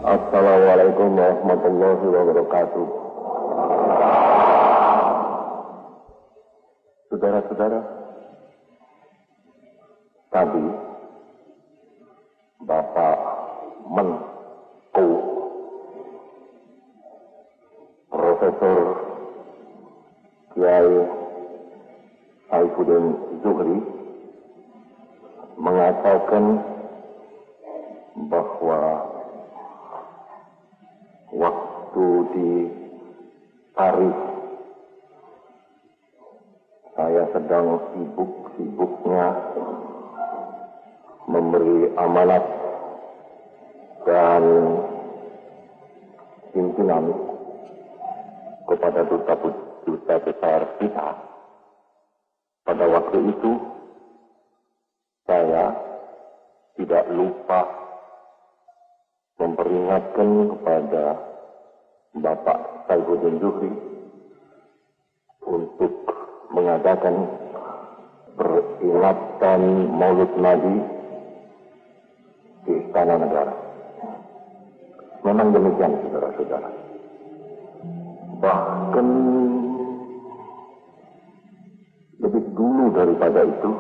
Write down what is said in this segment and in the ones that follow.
Assalamualaikum warahmatullahi wabarakatuh. Saudara-saudara, tadi Bapak Menko Profesor Kiai Saifuddin Zuhri mengatakan bahwa waktu di Paris saya sedang sibuk-sibuknya memberi amanat dan pimpinan kepada duta besar kita. Pada waktu itu saya tidak lupa memperingatkan kepada Bapak Saifuddin Zuhri untuk mengadakan peringatan Maulid Nabi di Istana Negara. Memang demikian, saudara-saudara. Bahkan lebih dulu daripada itu,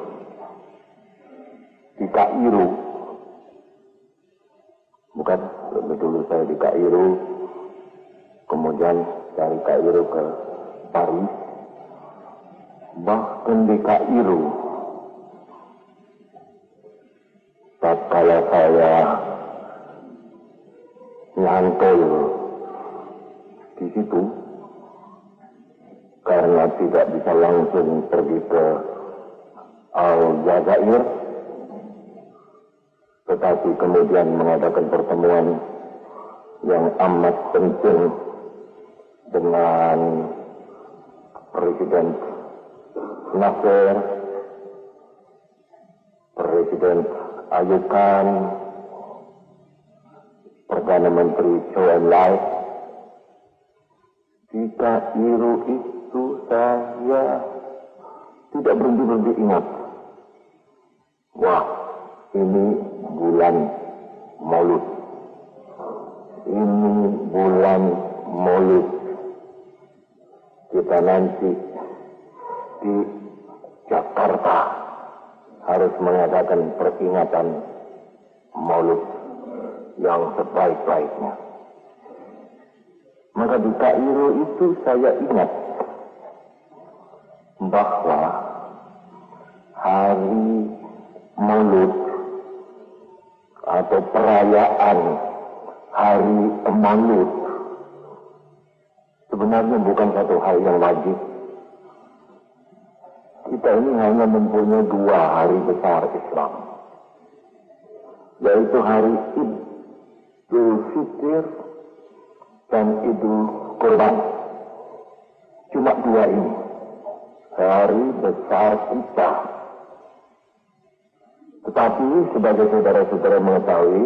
di Kairo, bukan lebih dulu saya di Kairo, kemudian dari Kairo ke Paris. Bahkan di Kairo, tatkala saya nyantol di situ, karena tidak bisa langsung pergi ke Aljazair, tetapi kemudian mengadakan pertemuan yang amat penting dengan Presiden Nasser, Presiden Ayub Khan, Perdana Menteri Zhou Enlai. Di Kairo itu saya tidak berhenti ingat. Wah, ini bulan Maulid. Ini bulan Maulid. Kita nanti di Jakarta harus mengadakan peringatan Maulid yang sebaik-baiknya. Maka di Kairo itu saya ingat bahwa hari Maulid atau perayaan hari Maulid sebenarnya bukan satu hal yang wajib. Kita ini hanya mempunyai dua hari besar Islam, yaitu hari Idul Fitr dan Idul Kurban. Cuma dua ini hari besar kita. Tetapi sebagai saudara-saudara mengetahui,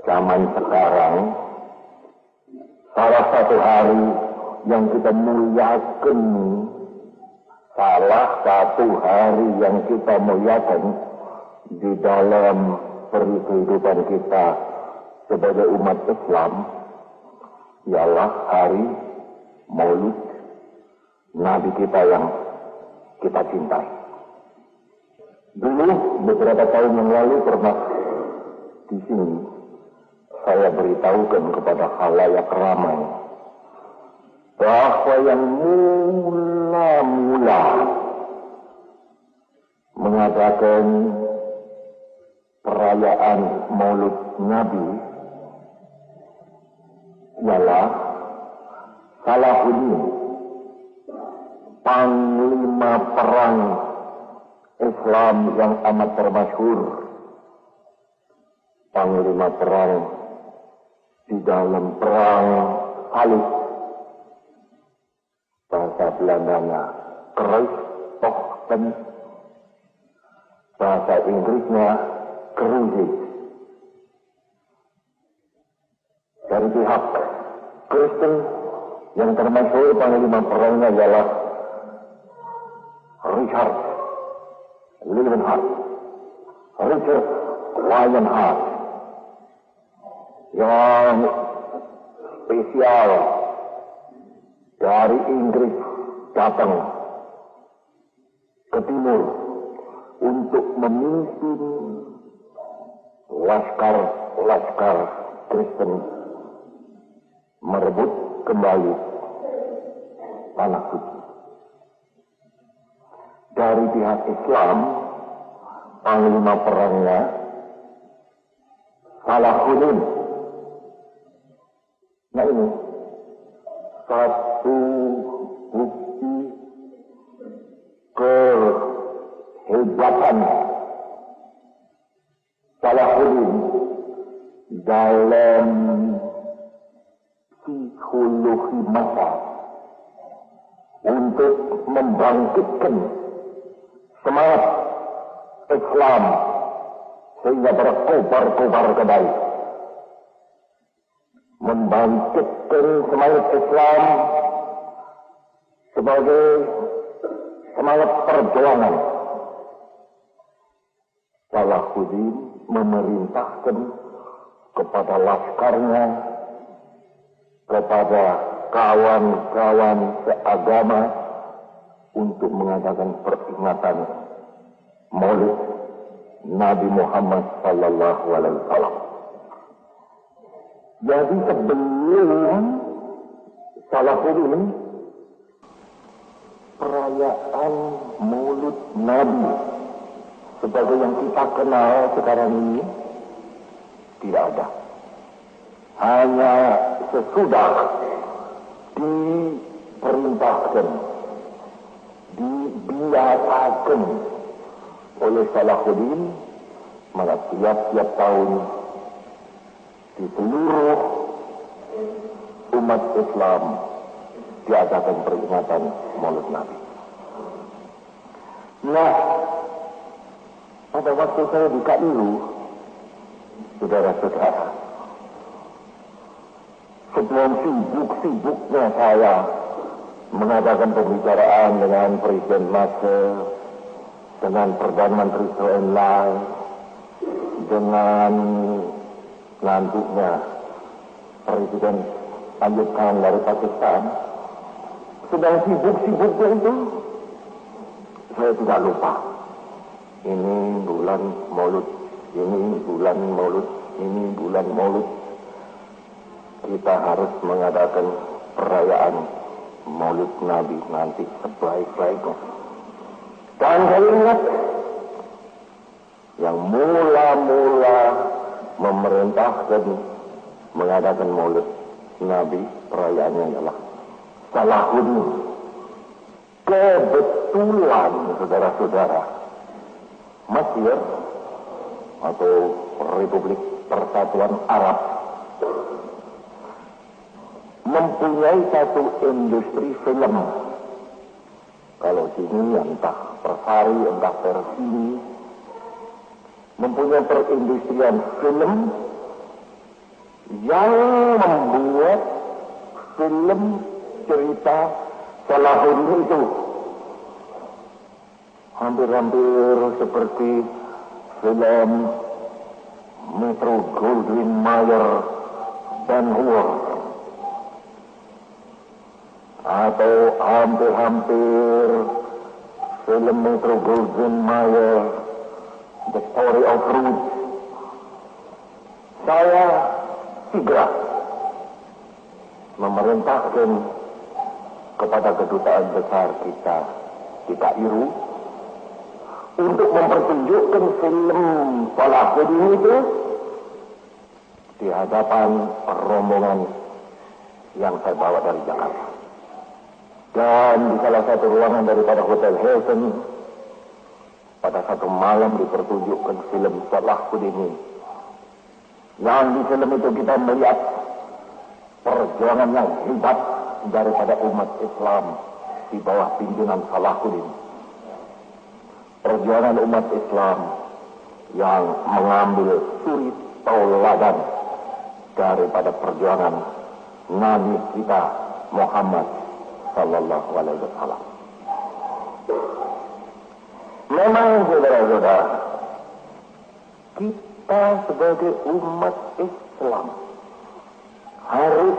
zaman sekarang salah satu hari yang kita muliakan, salah satu hari yang kita muliakan di dalam kehidupan kita sebagai umat Islam ialah hari Maulid Nabi kita yang kita cintai. Dulu beberapa tahun yang lalu pernah di sini saya beritahukan kepada khalayak ramai bahwa yang mula-mula mengadakan perayaan Maulid Nabi ialah Salahuddin, panglima perang Islam yang amat termasyhur, panglima perang di dalam perang Salib, bahasa Belandanya Kruistochten, bahasa Inggrisnya Kruis. Dari pihak Kristen yang termasyhur panglima perangnya ialah Richard Lionheart. yang spesial dari Inggris datang ke timur untuk memimpin laskar Kristen merebut kembali tanah suci. Dari pihak Islam, panglima perangnya Salahuddin. Nah ini satu bukti kehebatan Salahuddin dalam psikologi massa untuk membangkitkan semangat Islam sehingga berkobar-kobar kembali. Membangkitkan semangat Islam sebagai semangat perjuangan. Salahuddin memerintahkan kepada laskarnya, kepada kawan-kawan seagama untuk mengadakan peringatan Maulid Nabi Muhammad sallallahu alaihi wasallam. Jadi sebelum Salahuddin, perayaan Maulid Nabi sebagai yang kita kenal sekarang ini tidak ada. Hanya sesudah diperintahkan, dibiasakan oleh Salahuddin, maka tiap-tiap tahun di seluruh umat Islam diadakan peringatan Maulid Nabi. Nah, pada waktu saya di Kairu, saudara-saudara, sebelum sibuk-sibuknya saya mengadakan pembicaraan dengan Presiden Nasser, dengan Perdana Menteri Zhou Enlai, dengan nantinya Presiden Ayub Khan dari Pakistan, sedang sibuk-sibuknya itu, saya tidak lupa. Ini bulan Maulid, ini bulan Maulid, ini bulan Maulid. Kita harus mengadakan perayaan Maulid Nabi nanti sebaik-baiknya. Dan saya ingat yang mula-mula memerintahkan mengadakan Maulid Nabi, perayaannya adalah Salahuddin. Kebetulan, saudara-saudara, Mesir atau Republik Persatuan Arab mempunyai satu industri film. Kalau sini entah Persari, entah Persini, mempunyai perindustrian film yang membuat film cerita Salahuddin itu hampir-hampir seperti film Metro Goldwyn Mayer Ben Hur, atau hampir-hampir film Metro Goldwyn Mayer The Story of Ruth. Saya segera memerintahkan kepada kedutaan besar kita di Kairu untuk mempertunjukkan film Salahuddin itu di hadapan rombongan yang saya bawa dari Jakarta. Dan di salah satu ruangan daripada Hotel Hilton, pada satu malam dipertunjukkan film Salahuddin ini. Yang di film itu kita melihat perjuangan yang hebat daripada umat Islam di bawah pimpinan Salahuddin. Perjuangan umat Islam yang mengambil suri tauladan daripada perjuangan Nabi kita Muhammad sallallahu alaihi wasallam. Memang saudara-saudara, kita sebagai umat Islam harus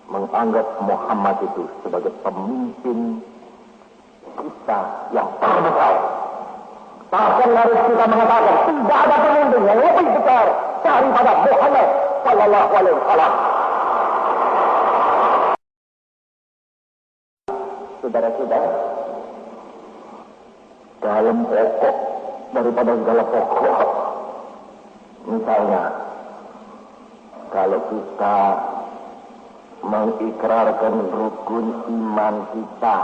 menganggap Muhammad itu sebagai pemimpin kita yang terbesar. Bahkan harus kita mengatakan tidak ada pemimpin yang lebih besar daripada Muhammad sallallahu alaihi wasallam. Saudara-saudara, dalam pokok daripada segala pokok, misalnya kalau kita mengikrarkan rukun iman kita,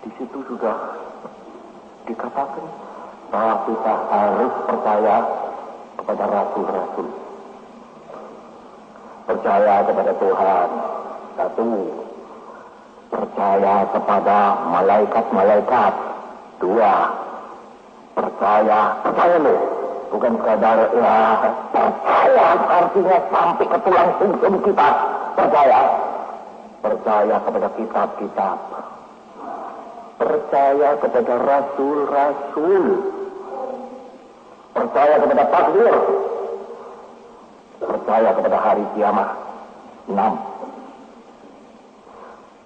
di situ sudah dikatakan bahwa kita harus percaya kepada rasul-rasul, percaya kepada Tuhan satu, percaya kepada malaikat-malaikat dua, percaya loh, bukan sekadar ya percaya, artinya sampai ke tulang sungsum kita percaya kepada kitab-kitab, percaya kepada rasul-rasul, percaya kepada takdir, percaya kepada hari kiamat. 6.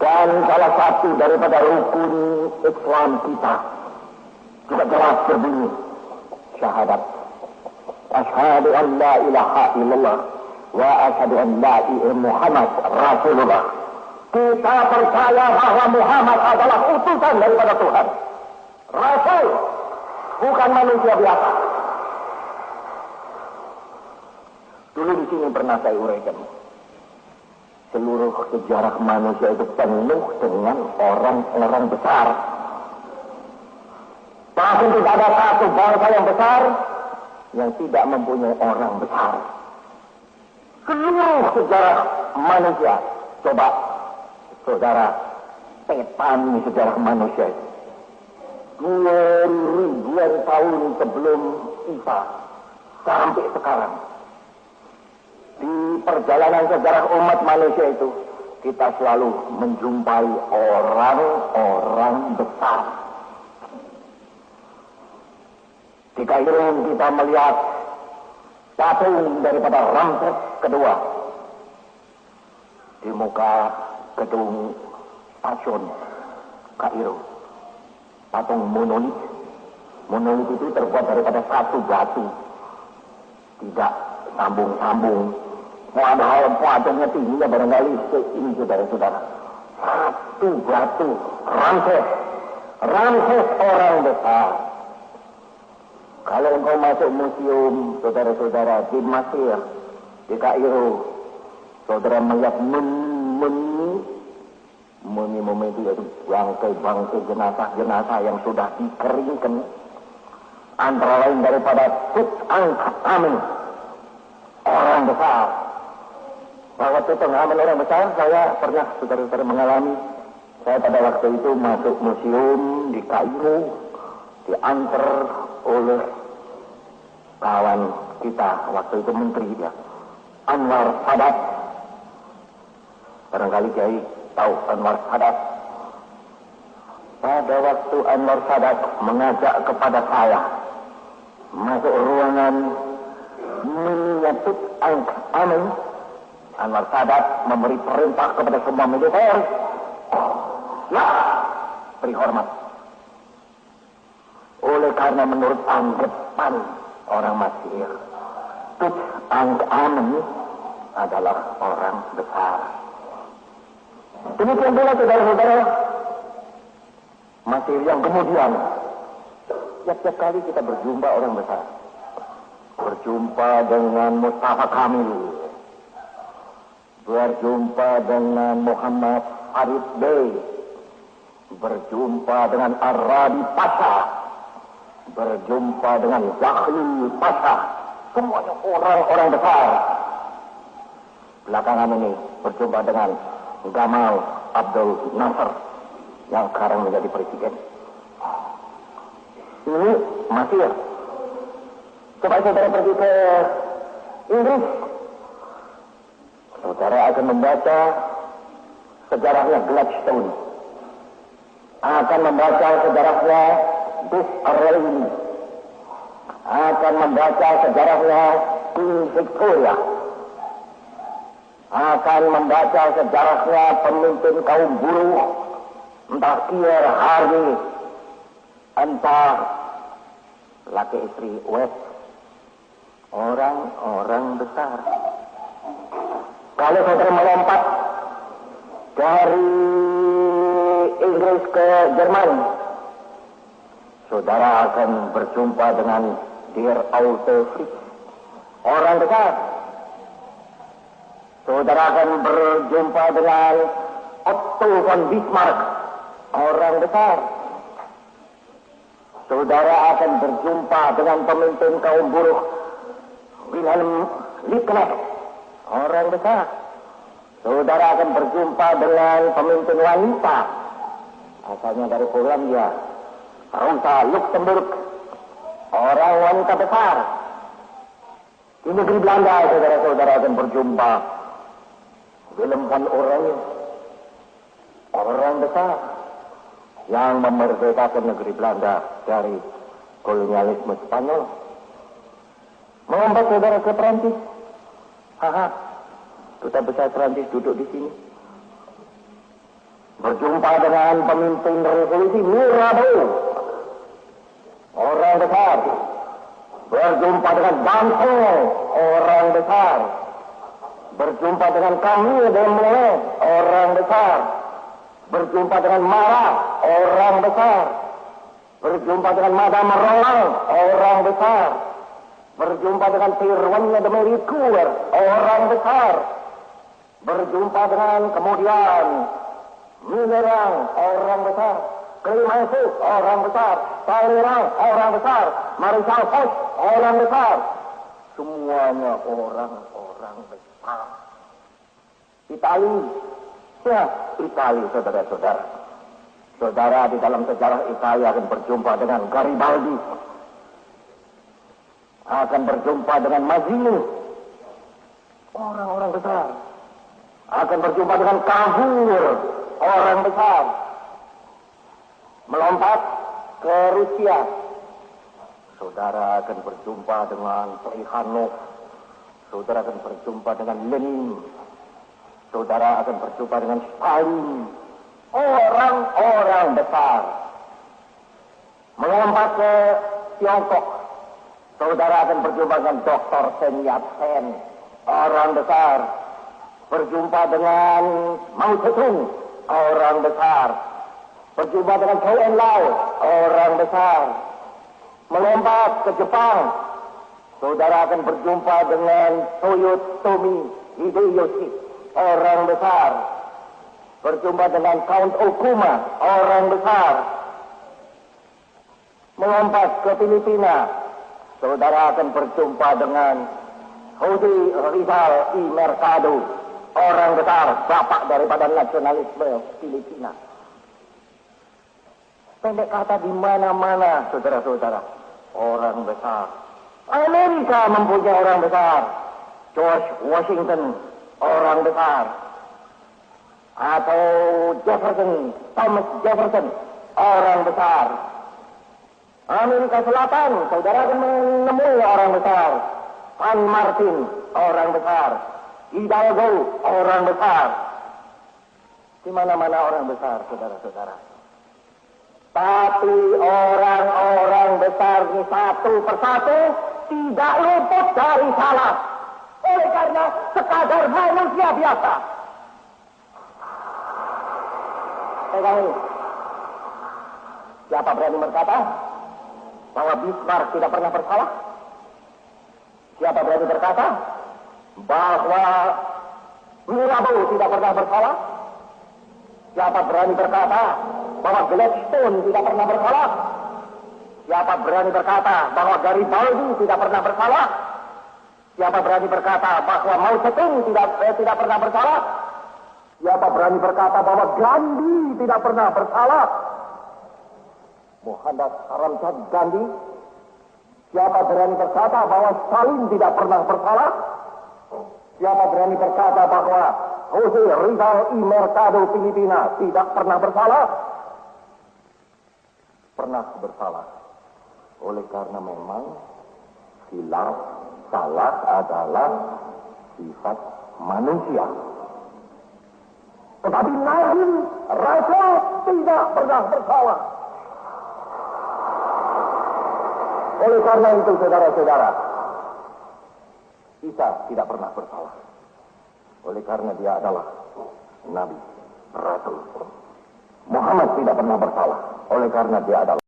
Dan salah satu daripada rukun Islam kita juga jelas berbunyi syahadat asyhadu an la ilaha illallah wa asyhadu an la ilaha Muhammad Rasulullah. Kita percaya bahwa Muhammad adalah utusan daripada Tuhan, rasul, bukan manusia biasa. Dulu di sini pernah saya uraikan, seluruh sejarah manusia itu penuh dengan orang-orang besar. Bahkan tidak ada satu bangsa yang besar yang tidak mempunyai orang besar. Seluruh sejarah manusia, coba saudara petani sejarah manusia itu. 2000 tahun sebelum Isa sampai sekarang, di perjalanan sejarah umat manusia itu, kita selalu menjumpai orang-orang besar. Di Kairo kita melihat patung daripada Ramses kedua di muka gedung stasiun Kairo. Patung monolit. Monolit itu terbuat daripada satu batu, tidak sambung-sambung. Padahal patungnya tingginya barangkali ini, saudara-saudara. Satu batu. Ramses orang besar. Kalau engkau masuk museum, saudara-saudara, di Mesir, di Kairo, saudara melihat mumi itu, yaitu bangkai-bangkai jenazah yang sudah dikeringkan. Antara lain daripada Tutankhamun, orang besar. Bahwa Tutankhamun orang besar, saya pernah saudara-saudara mengalami. Saya pada waktu itu masuk museum di Kairo, diantar oleh kawan kita, waktu itu menteri dia, Anwar Sadat. Barangkali Kiai tahu Anwar Sadat. Pada waktu Anwar Sadat mengajak kepada saya masuk ruangan menyebut Tutankhamun, Anwar Sadat memberi perintah kepada semua militer, ya, beri hormat. Oleh karena menurut anggapan orang Mesir, Tutankhamun adalah orang besar. Demikian pula saudara-saudara, Mesir yang kemudian, setiap kali kita berjumpa orang besar, berjumpa dengan Mustafa Kamil, berjumpa dengan Muhammad Arif Bey, berjumpa dengan Arabi Pasha, berjumpa dengan Zahli Pasha, semuanya orang-orang besar. Belakangan ini berjumpa dengan Gamal Abdul Nasser yang sekarang menjadi presiden. Ini Mesir. Coba saudara pergi ke Inggris, saudara akan membaca sejarahnya Gladstone, akan membaca sejarahnya Disraeli, akan membaca sejarahnya Queen Victoria, akan membaca sejarahnya pemimpin kaum buruh, entah Kier Hardy, entah laki istri West, orang-orang besar. Kalau saudara melompat dari Inggris ke Jerman, saudara akan berjumpa dengan Der Otto Fritz, orang besar. Saudara akan berjumpa dengan Otto von Bismarck, orang besar. Saudara akan berjumpa dengan pemimpin kaum buruh Wilhelm Liebknecht, orang besar. Saudara akan berjumpa dengan pemimpin wanita asalnya dari Polandia, Rosa Luxemburg, orang wanita besar. Di negeri Belanda saudara-saudara akan berjumpa Willem van Oranje, orang besar yang memerdekakan negeri Belanda dari kolonialisme Spanyol. Melompat saudara ke Perancis. Duta besar Perancis duduk di sini. Berjumpa dengan pemimpin revolusi Mirabeau, orang besar. Berjumpa dengan Danton, orang besar. Berjumpa dengan Camille Desmoulins, orang besar. Berjumpa dengan Marat, orang besar. Berjumpa dengan Madame Roland, orang besar. Berjumpa dengan Pirwanya de Méricourt, orang besar. Berjumpa dengan kemudian Mitterrand, orang besar. Clemenceau, orang besar. Talleyrand, orang besar. Marshal Foch, orang besar. Semuanya orang-orang besar. Itali, saudara-saudara. Saudara di dalam sejarah Italia akan berjumpa dengan Garibaldi, akan berjumpa dengan Mazzini, orang-orang besar. Akan berjumpa dengan Cavour, orang besar. Melompat ke Rusia, saudara akan berjumpa dengan Plekhanov, saudara akan berjumpa dengan Lenin, saudara akan berjumpa dengan Stalin, orang-orang besar. Melompat ke Tiongkok, saudara akan berjumpa dengan Dr. Sun Yat-sen, orang besar. Berjumpa dengan Mao Zedong, orang besar. Berjumpa dengan Zhou Enlai, orang besar. Melompat ke Jepang, saudara akan berjumpa dengan Toyotomi Hideyoshi, orang besar. Berjumpa dengan Count Okuma, orang besar. Melompat ke Filipina, saudara akan berjumpa dengan Jose Rizal y Mercado, orang besar, bapak daripada nasionalisme Filipina. Pendek kata di mana-mana, saudara-saudara, orang besar. Amerika mempunyai orang besar. George Washington, orang besar. Atau Thomas Jefferson, orang besar. Amerika Selatan, saudara akan menemui orang besar. San Martin, orang besar. Hidalgo, orang besar. Di mana-mana orang besar, saudara-saudara. Tapi orang-orang besar ini satu persatu tidak luput dari salah. Oleh karena sekadar manusia biasa. Pegang ini. Siapa berani berkata bahwa Bismarck tidak pernah bersalah? Siapa berani berkata bahwa Mirabeau tidak pernah bersalah? Siapa berani berkata bahwa Gladstone tidak pernah bersalah? Siapa berani berkata bahwa Garibaldi tidak pernah bersalah? Siapa berani berkata bahwa Mao Zedong tidak pernah bersalah? Siapa berani berkata bahwa Gandhi tidak pernah bersalah? Mohandas Karamchand Gandhi. Siapa berani berkata bahwa Stalin tidak pernah bersalah? Siapa berani berkata bahwa Jose Rizal y Mercado Filipina tidak pernah bersalah? Pernah bersalah. Oleh karena memang Hilaf, salah adalah sifat manusia. Tetapi Nabi, Rasul tidak pernah bersalah. Oleh karena itu, saudara-saudara, Isa tidak pernah bersalah. Oleh karena dia adalah Nabi, Rasul. Muhammad tidak pernah bersalah. Oleh karena dia adalah.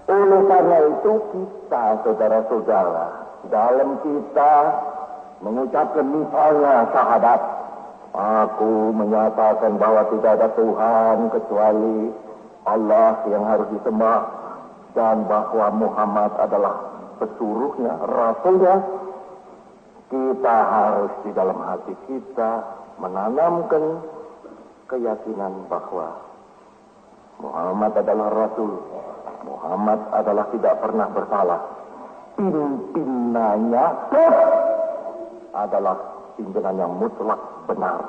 Oleh karena itu kita, saudara-saudara, dalam kita mengucapkan misalnya syahadat, aku menyatakan bahwa tidak ada Tuhan kecuali Allah yang harus disembah, dan bahwa Muhammad adalah pesuruhnya, Rasulnya. Kita harus di dalam hati kita menanamkan keyakinan bahwa Muhammad adalah Rasul. Muhammad adalah tidak pernah bersalah. Pimpinannya adalah pimpinan yang mutlak benar.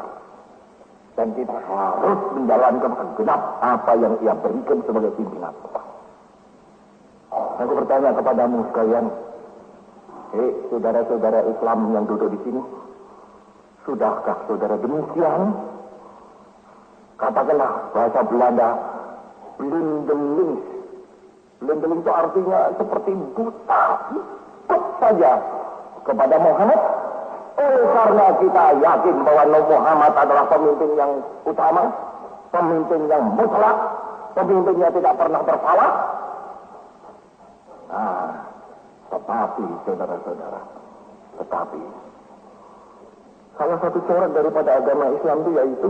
Dan kita harus menjalankan segenap apa yang ia berikan sebagai pimpinan. Aku bertanya kepadamu sekalian, saudara-saudara Islam yang duduk di sini, sudahkah saudara demikian? Katakanlah bahasa Belanda, blindelings. Blindelings itu artinya seperti buta, ikut saja kepada Muhammad. Oleh karena kita yakin bahwa Muhammad adalah pemimpin yang utama, pemimpin yang mutlak, pemimpinnya tidak pernah bersalah. Tetapi saudara-saudara, salah satu corak daripada agama Islam itu yaitu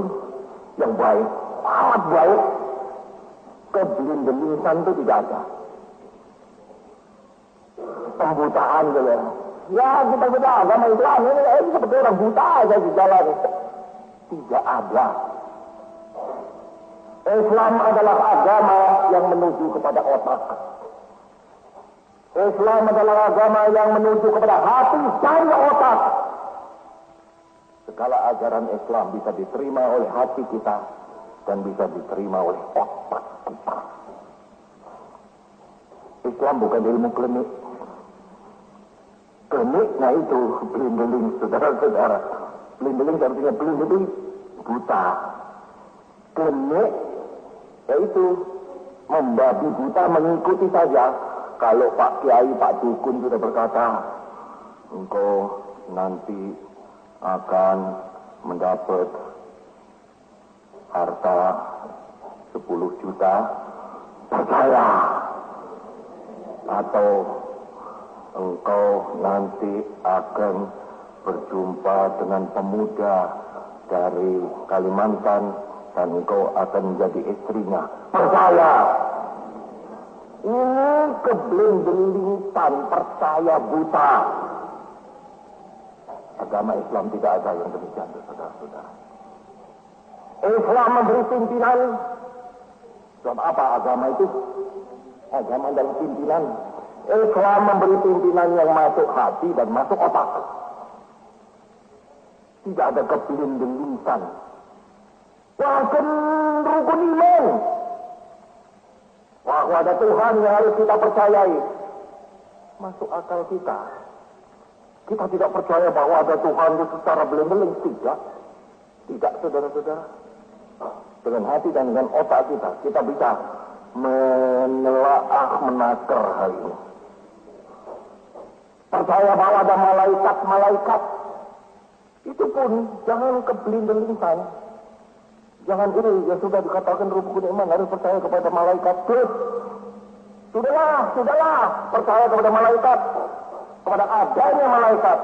yang baik, amat baik. Kebelindelingsan itu tidak ada. Pembutaan gitu. Ya kita agama Islam ini seperti orang buta aja di jalan. Tidak ada. Islam adalah agama yang menuju kepada otak. Islam adalah agama yang menuju kepada hati dan otak. Segala ajaran Islam bisa diterima oleh hati kita dan bisa diterima oleh otak kita. Islam bukan ilmu klinik. Kliniknya itu blindeling, saudara-saudara. Blindeling artinya blind itu buta. Klinik yaitu membabi buta mengikuti saja. Kalau Pak Kiai, Pak Dukun sudah berkata, engkau nanti akan mendapat harta 10 juta, percaya. Atau engkau nanti akan berjumpa dengan pemuda dari Kalimantan dan engkau akan menjadi istrinya, percaya. Ini kebelindelingan, percaya buta. Agama Islam tidak ada yang demikian, saudara-saudara. Islam memberi pimpinan. Sebab apa agama itu? Agama adalah pimpinan. Islam memberi pimpinan yang masuk hati dan masuk otak. Tidak ada kebelindelingan. Bahkan rukun iman. Bahwa ada Tuhan yang harus kita percayai. Masuk akal kita. Kita tidak percaya bahwa ada Tuhan itu secara beling-beling. Tidak, saudara-saudara. Dengan hati dan dengan otak kita bisa menelaah, menakar hal ini. Percaya bahwa ada malaikat-malaikat. Itu pun jangan kebeling-belingan. Jangan ini yang sudah dikatakan rukun iman harus percaya kepada malaikat. Sudahlah, percaya kepada malaikat, kepada adanya malaikat.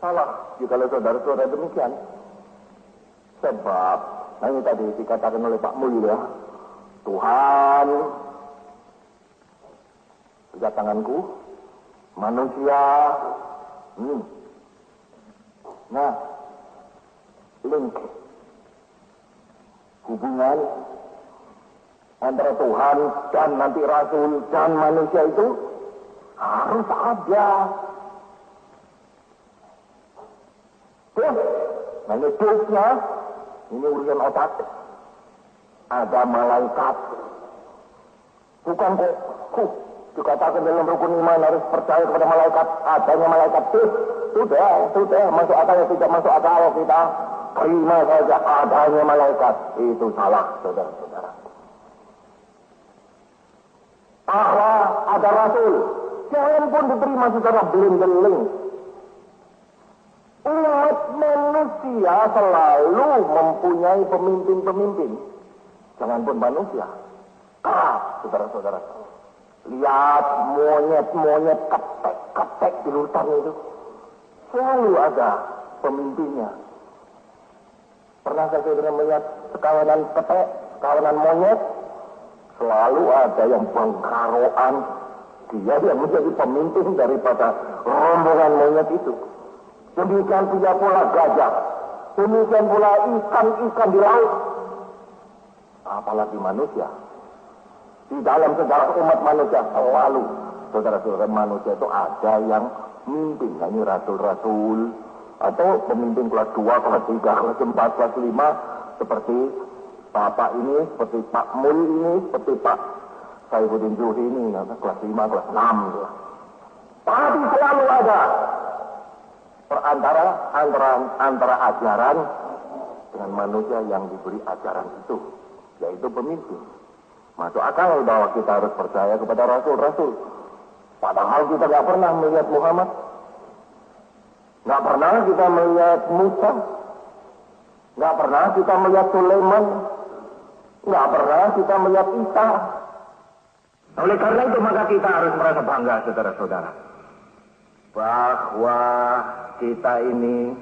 Salah jika saudara-saudara demikian. Sebab, ini tadi dikatakan oleh Pak Mulya, Tuhan, lihat tanganku, manusia, Nah, link hubungan antara Tuhan dan nanti Rasul dan manusia itu harus ada. Menurutnya ini urusan otak. Ada malaikat. Bukan kok Dikatakan dalam rukun iman harus percaya kepada malaikat, adanya malaikat. Sudah masuk akal atau tidak masuk akal, kita terima saja adanya malaikat. Itu salah, saudara-saudara. Bahwa ada rasul, jangan pun diterima secara beling-beling. Umat manusia selalu mempunyai pemimpin-pemimpin. Jangan pun manusia. Saudara-saudara. Lihat monyet-monyet ketek di hutan itu. Selalu ada pemimpinnya. Pernah saya sudah melihat sekawanan ketek, sekawanan monyet. Selalu ada yang bangkaroan. Dia yang menjadi pemimpin daripada rombongan monyet itu. Demikian pula gajah. Demikian pula ikan-ikan di laut. Apalagi manusia. Di dalam sejarah umat manusia selalu, saudara-saudara, manusia itu ada yang memimpin. Ini rasul-rasul atau pemimpin kelas 2, kelas 3, kelas 4, kelas 5, seperti Bapak ini, seperti Pak Mul ini, seperti Pak Saifuddin Zuhri ini, kelas 5, kelas 6. Tapi selalu ada antara ajaran dengan manusia yang diberi ajaran itu, yaitu pemimpin. Masuk akal bahwa kita harus percaya kepada rasul-rasul. Padahal kita nggak pernah melihat Muhammad, nggak pernah kita melihat Musa, nggak pernah kita melihat Sulaiman, nggak pernah kita melihat Isa. Oleh karena itu maka kita harus merasa bangga, saudara-saudara, bahwa kita ini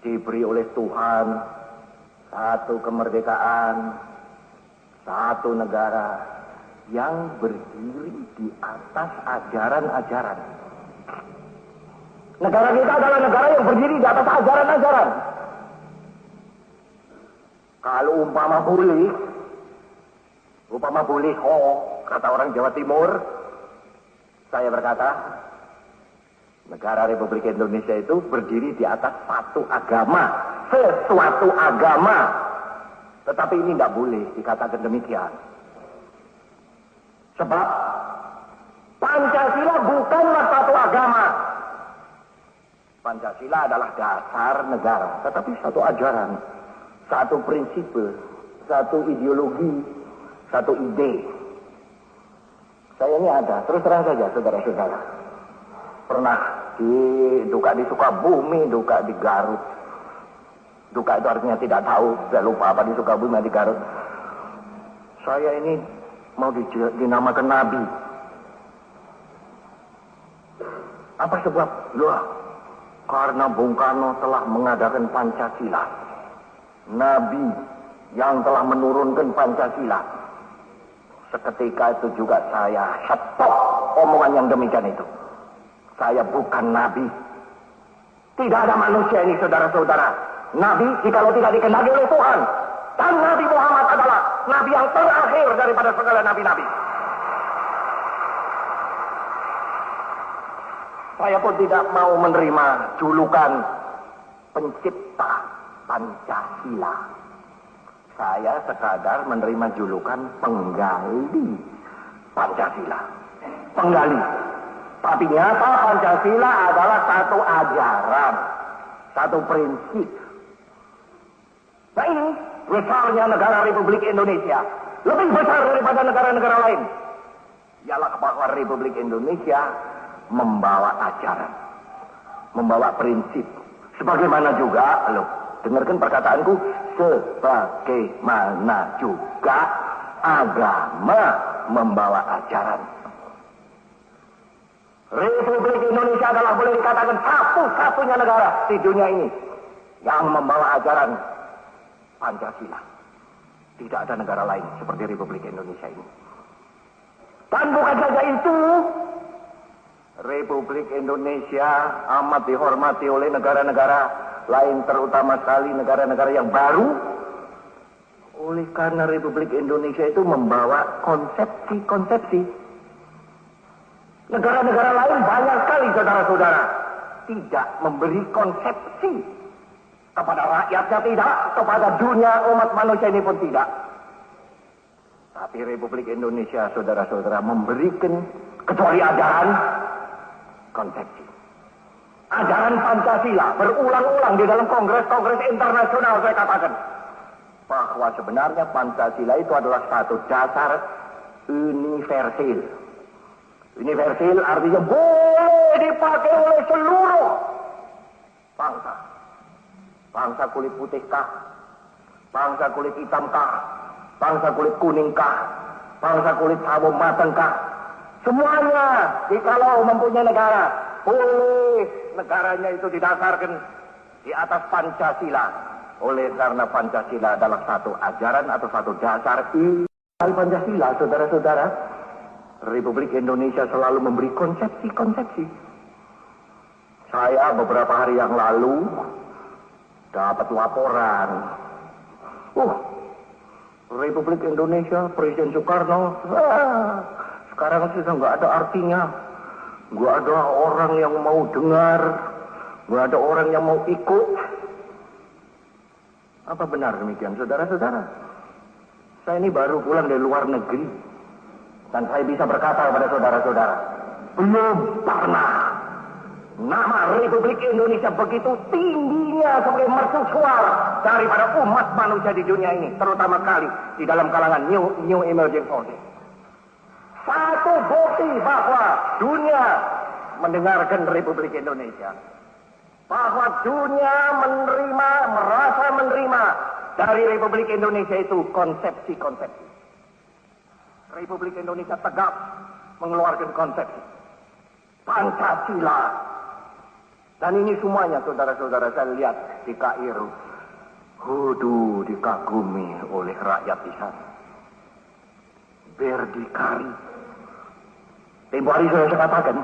diberi oleh Tuhan satu kemerdekaan, satu negara yang berdiri di atas ajaran-ajaran. Negara kita adalah negara yang berdiri di atas ajaran-ajaran. Kalau umpama boleh, kata orang Jawa Timur, saya berkata, negara Republik Indonesia itu berdiri di atas satu agama, sesuatu agama. Tetapi ini tidak boleh dikatakan demikian. Sebab Pancasila bukanlah satu agama. Pancasila adalah dasar negara, tetapi satu ajaran, satu prinsip, satu ideologi, satu ide. Saya ini ada, terus terang saja, saudara-saudara. Pernah duka di Sukabumi, duka di Garut. Duka itu artinya tidak tahu, saya lupa apa di Sukabumi, di Garut. Saya ini mau dinamakan Nabi. Apa sebab? Karena Bung Karno telah mengadakan Pancasila. Nabi yang telah menurunkan Pancasila. Seketika itu juga saya stop omongan yang demikian itu. Saya bukan Nabi. Tidak ada manusia ini, saudara-saudara. Nabi jikalau tidak dikehendaki oleh Tuhan. Dan Nabi Muhammad adalah Nabi yang terakhir daripada segala Nabi-Nabi. Saya pun tidak mau menerima julukan pencipta Pancasila. Saya sekadar menerima julukan penggali Pancasila. Penggali. Tapi nyata Pancasila adalah satu ajaran, satu prinsip. Nah ini besarnya negara Republik Indonesia, lebih besar daripada negara-negara lain. Ialah bahwa Republik Indonesia membawa ajaran, membawa prinsip. Sebagaimana juga, dengarkan perkataanku, sebagaimana juga agama membawa ajaran. Republik Indonesia adalah boleh dikatakan satu-satunya negara di dunia ini yang membawa ajaran Pancasila. Tidak ada negara lain seperti Republik Indonesia ini. Dan bukan saja itu, Republik Indonesia amat dihormati oleh negara-negara lain, terutama sekali negara-negara yang baru. Oleh karena Republik Indonesia itu membawa konsepsi-konsepsi. Negara-negara lain banyak sekali, saudara-saudara, tidak memberi konsepsi kepada rakyatnya, tidak, kepada dunia umat manusia ini pun tidak. Tapi Republik Indonesia, saudara-saudara, memberikan kecuali ajaran konsepsi. Ajaran Pancasila berulang-ulang di dalam kongres-kongres internasional saya katakan bahwa sebenarnya Pancasila itu adalah satu dasar universal. Universal artinya boleh dipakai oleh seluruh bangsa. Bangsa kulit putih kah? Bangsa kulit hitam kah? Bangsa kulit kuning kah? Bangsa kulit sawo mateng kah? Semuanya, jikalau mempunyai negara, boleh negaranya itu didasarkan di atas Pancasila. Oleh karena Pancasila adalah satu ajaran atau satu dasar dari Pancasila, saudara-saudara, Republik Indonesia selalu memberi konsepsi-konsepsi. Saya beberapa hari yang lalu dapat laporan. Republik Indonesia, Presiden Soekarno, sekarang sudah nggak ada artinya. Nggak ada orang yang mau dengar, nggak ada orang yang mau ikut. Apa benar demikian, saudara-saudara? Saya ini baru pulang dari luar negeri, dan saya bisa berkata kepada saudara-saudara, belum pernah nama Republik Indonesia begitu tingginya sebagai mercusuar daripada umat manusia di dunia ini, terutama kali di dalam kalangan new emerging forces. Satu bukti bahwa dunia mendengarkan Republik Indonesia, bahwa dunia merasa menerima dari Republik Indonesia itu konsepsi-konsepsi. Republik Indonesia tegak mengeluarkan konsepsi Pancasila. Dan ini semuanya saudara-saudara saya lihat di Kairo. Dikagumi oleh rakyat di sana. Berdikari. Tempo hari saya katakan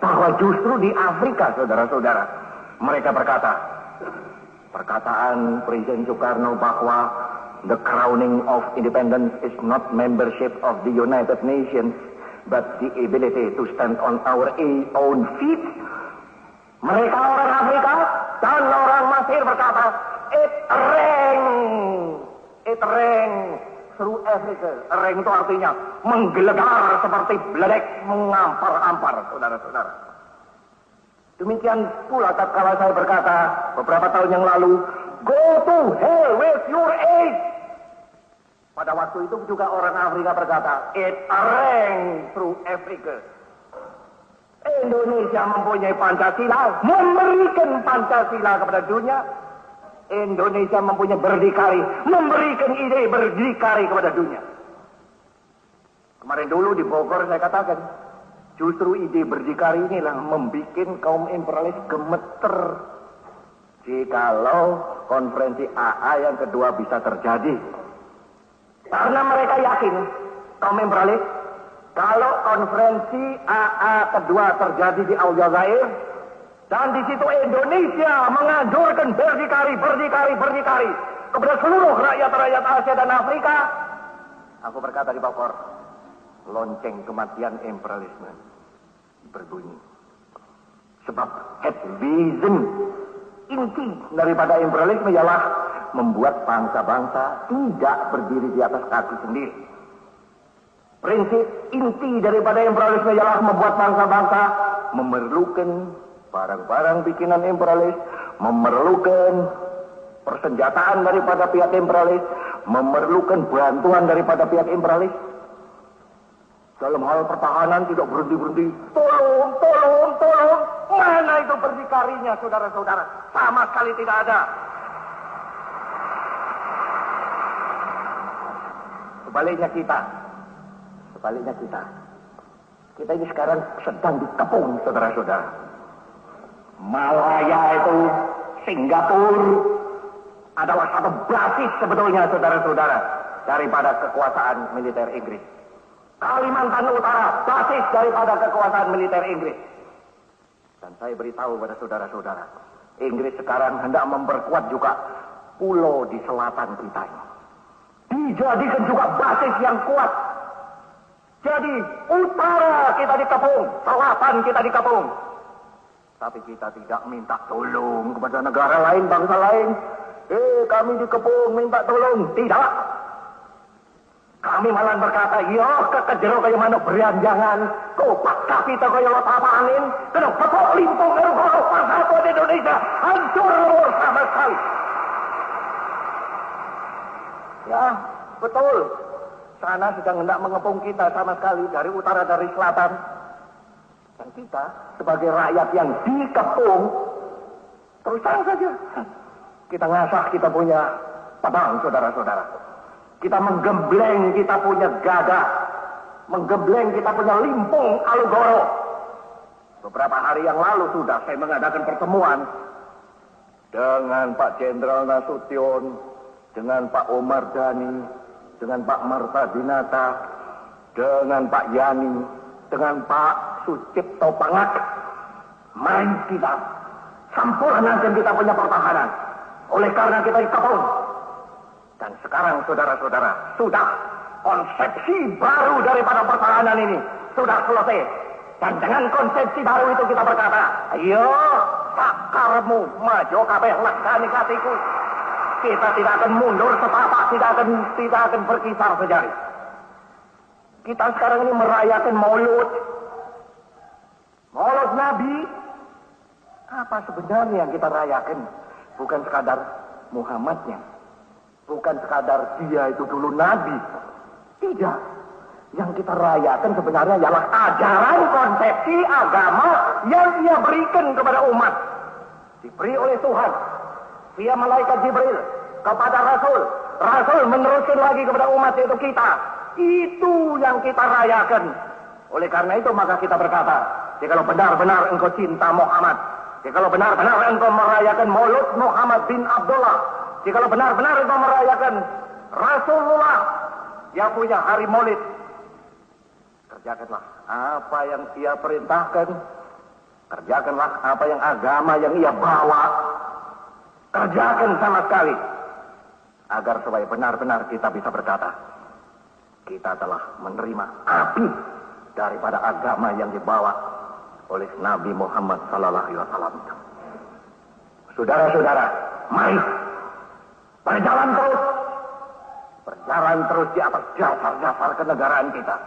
bahwa justru di Afrika, saudara-saudara, mereka berkata, perkataan Presiden Soekarno bahwa the crowning of independence is not membership of the United Nations, but the ability to stand on our own feet. Mereka orang Afrika dan orang Mesir berkata, it rang through Africa. Rang itu artinya menggelegar seperti beledek mengampar-ampar, saudara-saudara. Demikian pula tatkala saya berkata beberapa tahun yang lalu, go to hell with your aid. Pada waktu itu juga orang Afrika berkata, it rang through Africa. Indonesia mempunyai Pancasila, memberikan Pancasila kepada dunia. Indonesia mempunyai berdikari, memberikan ide berdikari kepada dunia. Kemarin dulu di Bogor saya katakan, justru ide berdikari inilah membuat kaum imperialis gemeter. Jikalau konferensi AA yang kedua bisa terjadi. Karena mereka yakin, kaum imperialis, kalau konferensi AA kedua terjadi di Aljazair, dan di situ Indonesia menganjurkan berdikari kepada seluruh rakyat-rakyat Asia dan Afrika, aku berkata di Bogor, lonceng kematian imperialisme berbunyi. Sebab head vision inti daripada imperialisme ialah membuat bangsa-bangsa tidak berdiri di atas kaki sendiri. Prinsip inti daripada imperialisme ialah membuat bangsa-bangsa memerlukan barang-barang bikinan imperialis, memerlukan persenjataan daripada pihak imperialis, memerlukan bantuan daripada pihak imperialis. Dalam hal pertahanan tidak berhenti-berhenti. Tolong. Mana itu berdikarinya, saudara-saudara? Sama sekali tidak ada. Sebaliknya kita ini sekarang sedang dikepung, saudara-saudara. Malaya itu, Singapura adalah satu basis sebetulnya, saudara-saudara, daripada kekuasaan militer Inggris. Kalimantan Utara basis daripada kekuasaan militer Inggris. Dan saya beritahu pada saudara-saudara, Inggris sekarang hendak memperkuat juga pulau di selatan kita ini. Dijadikan juga basis yang kuat. Jadi utara kita dikepung, selatan kita dikepung. Tapi kita tidak minta tolong kepada negara lain, bangsa lain. Kami dikepung, minta tolong. Tidak. Kami malah berkata, yo kekejero kaya manuk beranjangan, kopak kapita kaya lotapa angin, kena petok limpung kalau persatuan Indonesia hancur sama sekali. Ya, betul. Sana sedang hendak mengepung kita sama sekali dari utara dari selatan. Dan kita sebagai rakyat yang dikepung, terus terang saja. Kita ngasah kita punya pedang, saudara-saudara. Kita menggembleng kita punya gagah, menggembleng kita punya limpung Alugoro. Beberapa hari yang lalu sudah saya mengadakan pertemuan dengan Pak Jenderal Nasution, dengan Pak Omar Dhani, dengan Pak Marta Dinata, dengan Pak Yani, dengan Pak Sucipto Pangak. Mari kita sempurnakan kita punya pertahanan. Oleh karena kita dikepung. Dan sekarang saudara-saudara, sudah konsepsi baru daripada pertahanan ini sudah selesai. Dan dengan konsepsi baru itu kita berkata, ayo sakarmu maju kabeh laksani katiku. Kita tidak akan mundur setapak, tidak akan berkisar sejari. Kita sekarang ini merayakan Maulud. Maulud Nabi. Apa sebenarnya yang kita rayakan? Bukan sekadar Muhammadnya. Bukan sekadar dia itu dulu Nabi. Tidak. Yang kita rayakan sebenarnya ialah ajaran konsepsi agama yang ia berikan kepada umat. Diberi oleh Tuhan. Via malaikat Jibril kepada Rasul. Rasul meneruskan lagi kepada umat yaitu kita. Itu yang kita rayakan. Oleh karena itu maka kita berkata, jikalau benar-benar engkau cinta Muhammad, jikalau benar-benar engkau merayakan Maulud Muhammad bin Abdullah, jikalau benar-benar engkau merayakan Rasulullah yang punya hari Maulid, kerjakanlah apa yang ia perintahkan, kerjakanlah apa yang agama yang ia bawa, kerjakan sama sekali, agar supaya benar-benar kita bisa berkata, kita telah menerima api daripada agama yang dibawa oleh Nabi Muhammad sallallahu alaihi wasallam. Saudara-saudara, mari berjalan terus di atas dasar-dasar kenegaraan kita.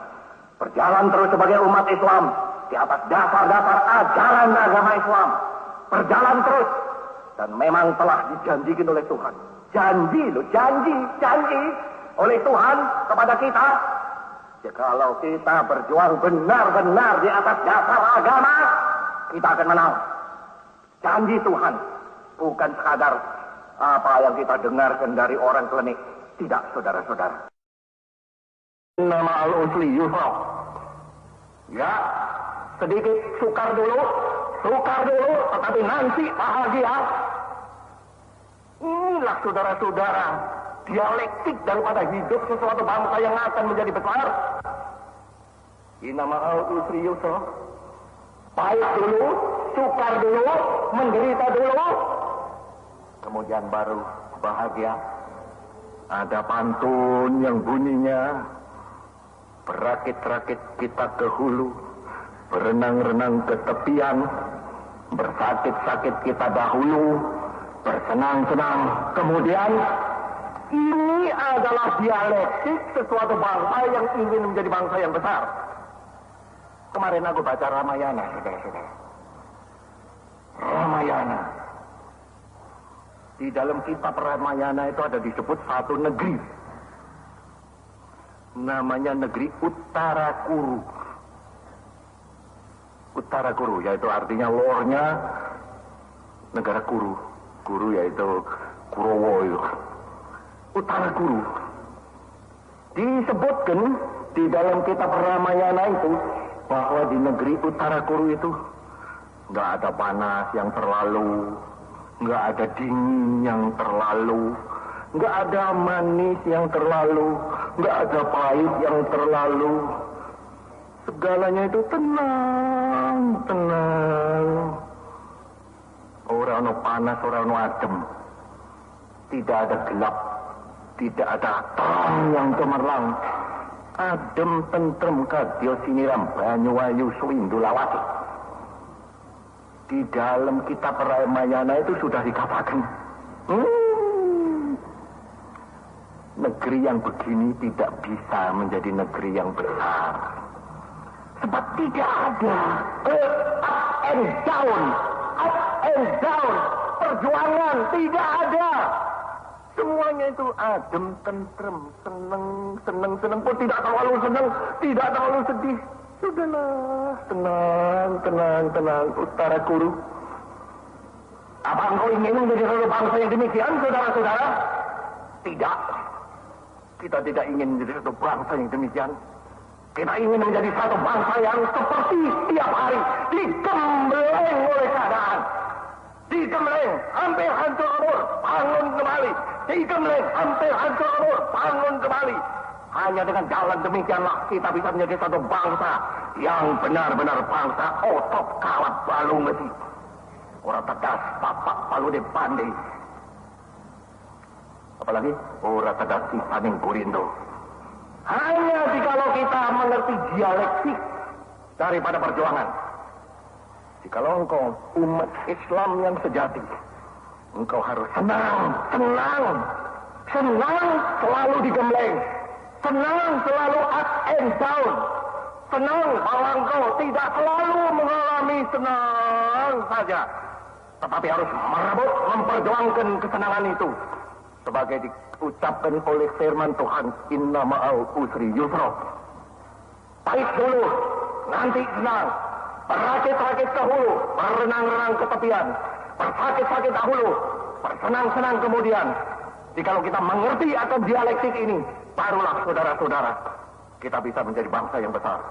Berjalan terus sebagai umat Islam di atas dasar-dasar ajaran agama Islam. Berjalan terus, dan memang telah dijanjikan oleh Tuhan. Janji oleh Tuhan kepada kita. Jikalau kita berjuang benar-benar di atas dasar agama, kita akan menang. Janji Tuhan, bukan sekadar apa yang kita dengarkan dari orang klinik. Tidak, saudara-saudara. Nama al-usli yusra. Ya, sedikit sukar dulu, tetapi nanti bahagia. Inilah saudara-saudara, dialektik daripada hidup sesuatu bangsa yang akan menjadi besar. Nama al-usri yusra. Pahit dulu, sukar dulu, menderita dulu, kemudian baru bahagia. Ada pantun yang bunyinya, berakit-rakit kita ke hulu, berenang-renang ke tepian, bersakit-sakit kita dahulu, bersenang-senang kemudian. Ini adalah dialektik sesuatu bangsa yang ingin menjadi bangsa yang besar. Kemarin aku baca Ramayana, saudara-saudara. Ramayana. Di dalam kitab Ramayana itu ada disebut satu negeri. Namanya negeri Uttarakuru. Uttarakuru, yaitu artinya lornya negara Kuru. Kuru yaitu Kurowo. Uttarakuru. Disebutkan di dalam kitab Ramayana itu bahwa di negeri Uttarakuru itu nggak ada panas yang terlalu, nggak ada dingin yang terlalu, nggak ada manis yang terlalu, nggak ada pahit yang terlalu. Segalanya itu tenang. Orang panas, orang adem. Tidak ada gelap, tidak ada terang yang cemerlang. Adem tentrem kadya siniram banyu ayu suwindulawati. Di dalam kitab Ramayana itu sudah dikatakan, negeri yang begini tidak bisa menjadi negeri yang besar. Sebab tidak ada up and down, perjuangan tidak ada. Semuanya itu adem, tentrem, seneng pun tidak terlalu seneng, tidak terlalu sedih. Sudahlah, tenang, Utara Guru. Apa engkau ingin menjadi satu bangsa yang demikian, saudara-saudara? Tidak. Kita tidak ingin menjadi satu bangsa yang demikian. Kita ingin menjadi satu bangsa yang seperti tiap hari digembleng oleh keadaan. Digembleng, hampir hancur lebur, bangun kembali. Digembleng, hampir hancur lebur, bangun kembali. Hanya dengan jalan demikianlah kita bisa menjadi satu bangsa yang benar-benar bangsa otot kawat balung besi. Orang tegas, bapak palu de pandai. Apalagi orang tegas si paning kurindo. Hanya jikalau kita mengerti dialektik daripada perjuangan. Jikalau engkau umat Islam yang sejati, engkau harus senang selalu digembleng, senang selalu up and down, senang bahwa engkau tidak selalu mengalami senang saja, tetapi harus merebut memperjuangkan kesenangan itu. Sebagai diucapkan oleh firman Tuhan, inna ma'al usri yusra. Pahit dulu, nanti senang. Berakit-rakit ke hulu, berenang-renang ke tepian. Bersakit-sakit dahulu, bersenang-senang kemudian. Jikalau kita mengerti akan dialektik ini, barulah saudara-saudara, kita bisa menjadi bangsa yang besar.